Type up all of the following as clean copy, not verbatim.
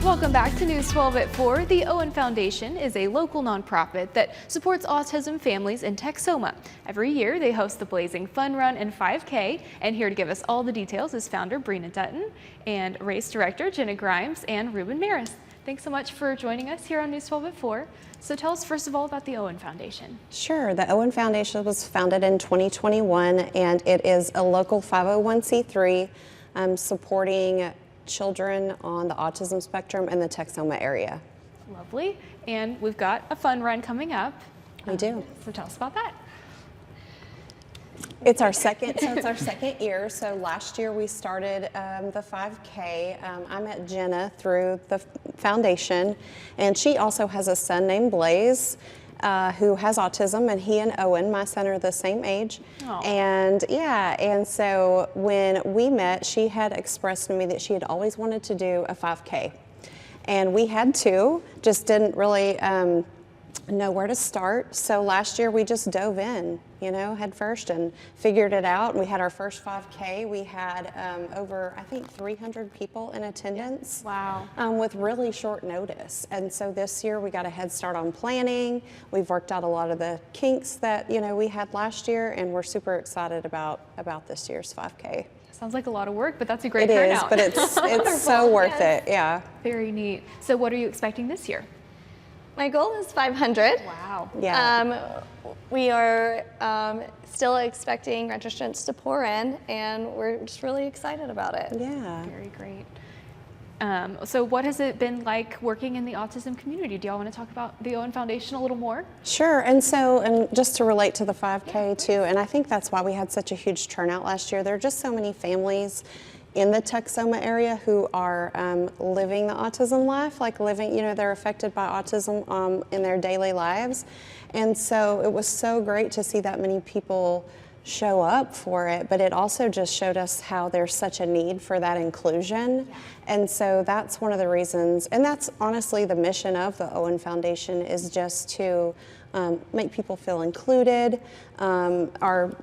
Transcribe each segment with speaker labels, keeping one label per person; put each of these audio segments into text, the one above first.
Speaker 1: Welcome back to News 12 at 4. The Owen Foundation is a local nonprofit that supports autism families in Texoma. Every year they host the Blazing Fun Run and 5K, and here to give us all the details is founder Brina Dutton and race director Jenna and Reuben Marris. Thanks so much for joining us here on News 12 at 4. So tell us first of all about the Owen Foundation.
Speaker 2: Sure. The Owen Foundation was founded in 2021 and it is a local 501c3 supporting children on the autism spectrum in the Texoma area.
Speaker 1: Lovely. And we've got a fun run coming up.
Speaker 2: We do.
Speaker 1: So tell us about that.
Speaker 2: It's our second year. So last year we started the 5K. I met Jenna through the foundation, and she also has a son named Blaze who has autism, and he and Owen, my son, are the same age.
Speaker 1: Aww.
Speaker 2: And so when we met, she had expressed to me that she had always wanted to do a 5K, and we had two, just didn't really know where to start. So last year we just dove in, head first and figured it out. We had our first 5K. We had over, I think, 300 people in attendance.
Speaker 1: Wow.
Speaker 2: With really short notice. And so this year we got a head start on planning. We've worked out a lot of the kinks that, we had last year, and we're super excited about this year's 5K.
Speaker 1: Sounds like a lot of work, but that's a great turnout.
Speaker 2: It is, but it's so worth it, yeah.
Speaker 1: Very neat. So what are you expecting this year?
Speaker 3: My goal is 500.
Speaker 1: Wow.
Speaker 2: Yeah.
Speaker 3: We are still expecting registrants to pour in, and we're just really excited about it.
Speaker 2: Yeah.
Speaker 1: Very great. So what has it been like working in the autism community? Do y'all want to talk about the Owen Foundation a little more?
Speaker 2: Sure. And just to relate to the 5K too, and I think that's why we had such a huge turnout last year. There are just so many families in the Texoma area who are living the autism life, they're affected by autism in their daily lives. And so it was so great to see that many people show up for it, but it also just showed us how there's such a need for that inclusion. And so that's one of the reasons, and that's honestly the mission of the Owen Foundation, is just to make people feel included. Our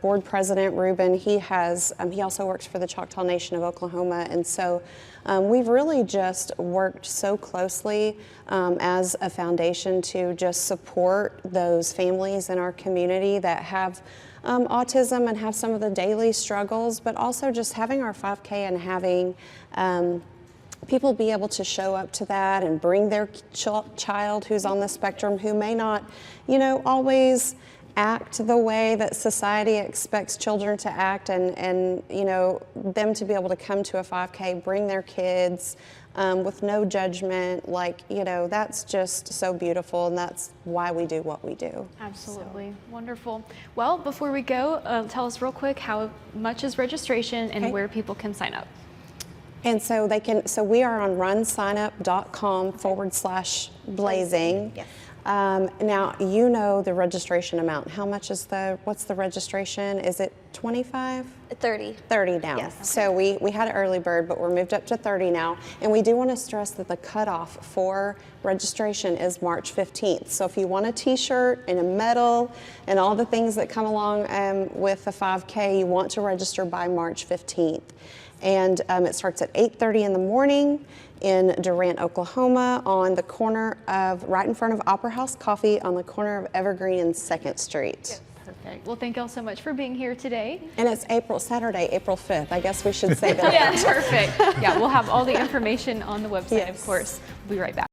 Speaker 2: board president, Reuben, he also works for the Choctaw Nation of Oklahoma, and so we've really just worked so closely as a foundation to just support those families in our community that have autism and have some of the daily struggles, but also just having our 5K and having people be able to show up to that and bring their child who's on the spectrum, who may not, always act the way that society expects children to act, and them to be able to come to a 5K, bring their kids with no judgment, that's just so beautiful, and that's why we do what we do.
Speaker 1: Absolutely. So. Wonderful. Well, before we go, tell us real quick how much is registration and where people can sign up.
Speaker 2: And so we are on runsignup.com/blazing.
Speaker 3: Yes.
Speaker 2: Now, the registration amount. What's the registration? Is it 25?
Speaker 3: 30.
Speaker 2: 30 now.
Speaker 3: Yes. Okay.
Speaker 2: So we had an early bird, but we're moved up to 30 now. And we do want to stress that the cutoff for registration is March 15th. So if you want a t-shirt and a medal and all the things that come along with the 5K, you want to register by March 15th. And it starts at 8:30 in the morning in Durant, Oklahoma, on the corner right in front of Opera House Coffee, on the corner of Evergreen and 2nd Street.
Speaker 1: Yes. Perfect. Well, thank y'all so much for being here today.
Speaker 2: And it's Saturday, April 5th. I guess we should say that.
Speaker 1: Yeah, perfect. Yeah, we'll have all the information on the website,
Speaker 2: yes.
Speaker 1: Of course. We'll be right back.